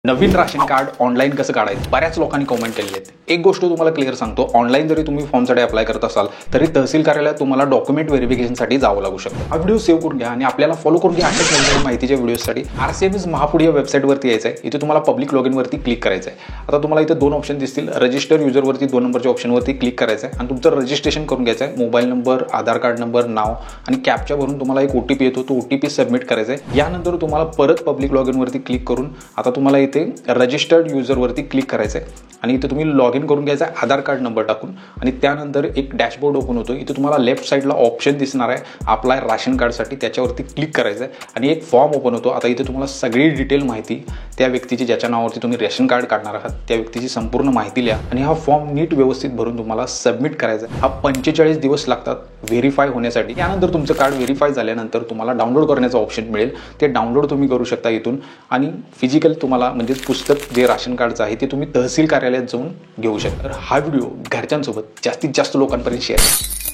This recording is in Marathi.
नवीन राशन कार्ड ऑनलाईन कसं काढायचं बऱ्याच लोकांनी कमेंट केलेले आहेत। एक गोष्ट तुम्हाला क्लिअर सांगतो, ऑनलाईन जरी तुम्ही फॉर्मसाठी अप्लाय करत असाल तरी तहसील कार्यालयात तुम्हाला डॉक्युमेंट व्हेरिफिकेशनसाठी जावं लागू शकतं। हा व्हिडिओ सेव्ह करून घ्या आणि आपल्याला फॉलो करून घ्या अशाच नवीन माहितीच्या व्हिडिओसाठी। RCMS महापुडी या वेबसाईटवरती यायचं आहे। इथे तुम्हाला पब्लिक लॉगिनवरती क्लिक करायचं आहे। आता तुम्हाला इथे दोन ऑप्शन दिसतील, रजिस्टर युजरवरती 2 नंबरच्या ऑप्शनवरती क्लिक करायचं आहे आणि तुमचं रजिस्ट्रेशन करून घ्यायचं आहे। मोबाईल नंबर, आधार कार्ड नंबर, नाव आणि कॅप्चा भरून तुम्हाला एक OTP येतो, तो OTP सबमिट करायचा आहे। यानंतर तुम्हाला परत पब्लिक लॉगिनवरती क्लिक करून आता तुम्हाला इथे रजिस्टर युजरवरती क्लिक करायचं आहे आणि इथे तुम्ही लॉग इन करून घ्यायचा आधार कार्ड नंबर टाकून आणि त्यानंतर एक डॅशबोर्ड ओपन होतो। इथे तुम्हाला लेफ्ट साईडला ऑप्शन दिसणार आहे अप्लाय राशन कार्डसाठी, त्याच्यावरती क्लिक करायचं आहे आणि एक फॉर्म ओपन होतो। आता इथे तुम्हाला सगळी डिटेल माहिती त्या व्यक्तीची ज्याच्या नावावरती तुम्ही रेशन कार्ड काढणार आहात त्या व्यक्तीची संपूर्ण माहिती लिहा आणि हा फॉर्म नीट व्यवस्थित भरून तुम्हाला सबमिट करायचा आहे। हा 45 दिवस लागतात व्हेरीफाय होण्यासाठी। यानंतर तुमचं कार्ड व्हेरीफाय झाल्यानंतर तुम्हाला डाउनलोड करण्याचं ऑप्शन मिळेल, ते डाउनलोड तुम्ही करू शकता इथून आणि फिजिकल तुम्हाला म्हणजे पुस्तक जे राशन कार्डचं आहे ते तुम्ही तहसील कार्यालयात जाऊन घेऊ शकता। तर हा व्हिडिओ घरच्यांसोबत जास्तीत जास्त लोकांपर्यंत शेअर करा।